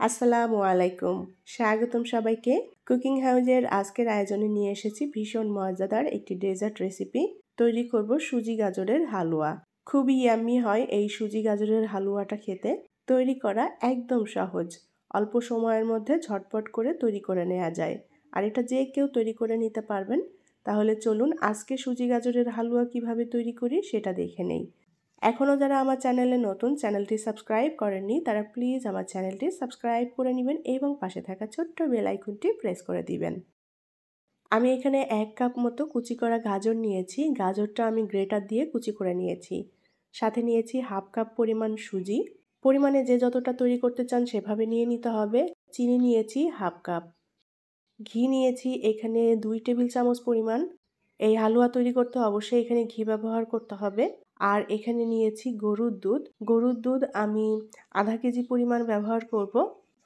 আসসালামু আলাইকুম। স্বাগতম সবাইকে। কুকিং হাউজের আজকের আয়োজনে নিয়ে এসেছি ভীষণ মজাদার একটি ডেজার্ট রেসিপি। তৈরি করব সুজি গাজরের হালুয়া। খুবই ইয়াম্মি হয় এই সুজি গাজরের হালুয়াটা খেতে। তৈরি করা একদম সহজ। অল্প সময়ের মধ্যে ঝটপট করে তৈরি করে নেওয়া যায়। আর এটা যে কেউ তৈরি করে নিতে পারবেন। তাহলে চলুন আজকে সুজি গাজরের হালুয়া কিভাবে তৈরি করি সেটা দেখে নেই। এখনও যারা আমার চ্যানেলে নতুন, চ্যানেলটি সাবস্ক্রাইব করেননি তারা প্লিজ আমার চ্যানেলটি সাবস্ক্রাইব করে নেবেন এবং পাশে থাকা ছোট্ট বেল আইকনটি প্রেস করে দিবেন। আমি এখানে 1 কাপ মতো কুচি করা গাজর নিয়েছি। গাজরটা আমি গ্রেটার দিয়ে কুচি করে নিয়েছি। সাথে নিয়েছি হাফ কাপ পরিমাণ সুজি। পরিমাণে যে যতটা তৈরি করতে চান সেভাবে নিয়ে নিতে হবে। চিনি নিয়েছি হাফ কাপ। ঘি নিয়েছি এখানে 2 টেবিল চামচ পরিমাণ। এই হালুয়া তৈরি করতে অবশ্যই এখানে ঘি ব্যবহার করতে হবে। আর এখানে নিয়েছি গরুর দুধ। গরুর দুধ আমি আধা কেজি পরিমাণ ব্যবহার করব।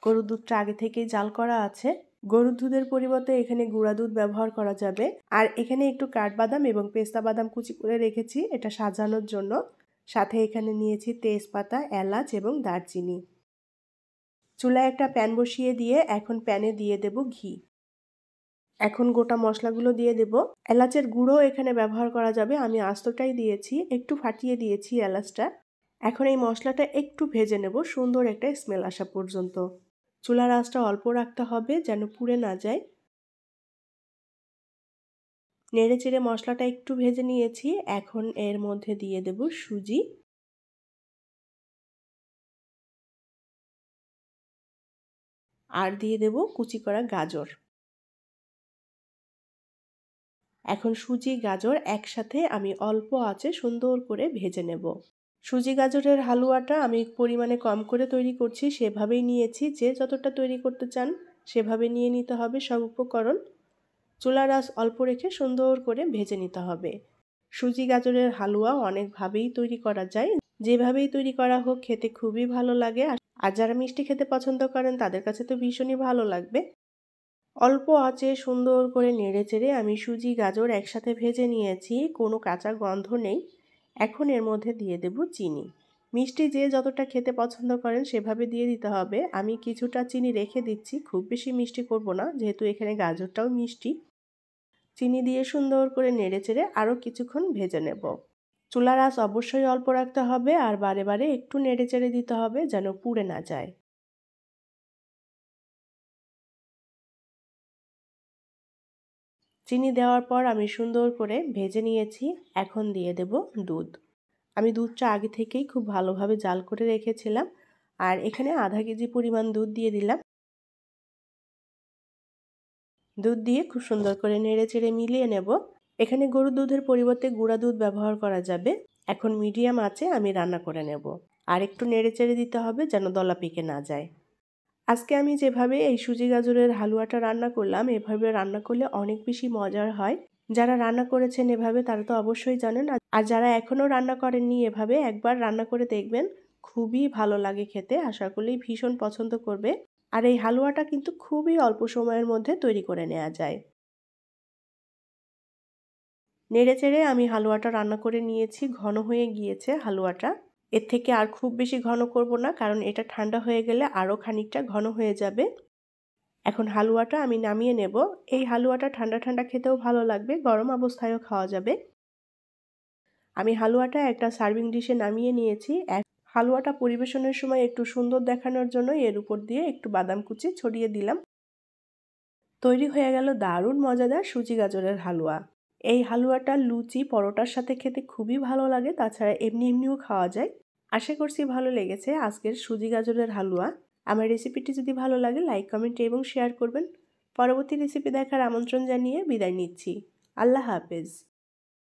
গরুর দুধটা আগে থেকেই জাল করা আছে। গরুর দুধের পরিবর্তে এখানে গুঁড়া দুধ ব্যবহার করা যাবে। আর এখানে একটু কাঠবাদাম এবং পেস্তা বাদাম কুচি করে রেখেছি এটা সাজানোর জন্য। সাথে এখানে নিয়েছি তেজপাতা, এলাচ এবং দারচিনি। চুলায় একটা প্যান বসিয়ে দিয়ে এখন প্যানে দিয়ে দেব ঘি। এখন গোটা মশলাগুলো দিয়ে দেব। এলাচের গুঁড়ো এখানে ব্যবহার করা যাবে। আমি আস্তটাই দিয়েছি, একটু ফাটিয়ে দিয়েছি এলাচটা। এখন এই মশলাটা একটু ভেজে নেব সুন্দর একটা স্মেল আসা পর্যন্ত। চুলার আঁচটা অল্প রাখতে হবে যেন পুড়ে না যায়। নেড়ে চেড়ে মশলাটা একটু ভেজে নিয়েছি। এখন এর মধ্যে দিয়ে দেব সুজি। আর দিয়ে দেব কুচি করা গাজর। এখন সুজি গাজর একসাথে আমি অল্প আঁচে সুন্দর করে ভেজে নেব। সুজি গাজরের হালুয়াটা আমি পরিমাণে কম করে তৈরি করছি, সেভাবেই নিয়েছি। যে যতটা তৈরি করতে চান সেভাবে নিয়ে নিতে হবে সব উপকরণ। চুলার আঁচ অল্প রেখে সুন্দর করে ভেজে নিতে হবে। সুজি গাজরের হালুয়া অনেকভাবেই তৈরি করা যায়। যেভাবেই তৈরি করা হোক খেতে খুবই ভালো লাগে। আর যারা মিষ্টি খেতে পছন্দ করেন তাদের কাছে তো ভীষণই ভালো লাগবে। অল্প আঁচে সুন্দর করে নেড়েচেড়ে আমি সুজি গাজর একসাথে ভেজে নিয়েছি, কোনো কাঁচা গন্ধ নেই। এখন এর মধ্যে দিয়ে দেব চিনি। মিষ্টি যে যতটা খেতে পছন্দ করেন সেভাবে দিয়ে দিতে হবে। আমি কিছুটা চিনি রেখে দিচ্ছি, খুব বেশি মিষ্টি করব না যেহেতু এখানে গাজরটাও মিষ্টি। চিনি দিয়ে সুন্দর করে নেড়েচেড়ে আরও কিছুক্ষণ ভেজে নেব। চুলার আঁচ অবশ্যই অল্প রাখতে হবে আর বারে বারে একটু নেড়েচেড়ে দিতে হবে যেন পুড়ে না যায়। চিনি দেওয়ার পর আমি সুন্দর করে ভেজে নিয়েছি। এখন দিয়ে দেব দুধ। আমি দুধটা আগে থেকেই খুব ভালোভাবে জাল করে রেখেছিলাম। আর এখানে আধা কেজি পরিমাণ দুধ দিয়ে দিলাম। দুধ দিয়ে খুব সুন্দর করে নেড়েচেড়ে মিলিয়ে নেব। এখানে গরুর দুধের পরিবর্তে গুঁড়া দুধ ব্যবহার করা যাবে। এখন মিডিয়াম আঁচে আমি রান্না করে নেব। আর একটু নেড়েচেড়ে দিতে হবে যেন দলা পেকে না যায়। আজকে আমি যেভাবে এই সুজি গাজরের হালুয়াটা রান্না করলাম, এভাবে রান্না করলে অনেক বেশি মজার হয়। যারা রান্না করেছেন এভাবে তারা তো অবশ্যই জানেন। আর যারা এখনও রান্না করেননি এভাবে একবার রান্না করে দেখবেন, খুবই ভালো লাগে খেতে। আশা করি ভীষণ পছন্দ করবে। আর এই হালুয়াটা কিন্তু খুবই অল্প সময়ের মধ্যে তৈরি করে নেওয়া যায়। নেড়েচেড়ে আমি হালুয়াটা রান্না করে নিয়েছি, ঘন হয়ে গিয়েছে হালুয়াটা। এর থেকে আর খুব বেশি ঘন করব না, কারণ এটা ঠান্ডা হয়ে গেলে আরও খানিকটা ঘন হয়ে যাবে। এখন হালুয়াটা আমি নামিয়ে নেব। এই হালুয়াটা ঠান্ডা ঠান্ডা খেতেও ভালো লাগবে, গরম অবস্থায়ও খাওয়া যাবে। আমি হালুয়াটা একটা সার্ভিং ডিশে নামিয়ে নিয়েছি। হালুয়াটা পরিবেশনের সময় একটু সুন্দর দেখানোর জন্য এর উপর দিয়ে একটু বাদাম কুচি ছড়িয়ে দিলাম। তৈরি হয়ে গেল দারুণ মজাদার সুজি গাজরের হালুয়া। এই হালুয়াটা লুচি, পরোটার সাথে খেতে খুবই ভালো লাগে। তাছাড়া এমনিও খাওয়া যায়। আশা করছি ভালো লেগেছে আজকের সুজি গাজরের হালুয়া। আমার রেসিপিটি যদি ভালো লাগে লাইক, কমেন্ট এবং শেয়ার করবেন। পরবর্তী রেসিপি দেখার আমন্ত্রণ জানিয়ে বিদায় নিচ্ছি। আল্লাহ হাফেজ।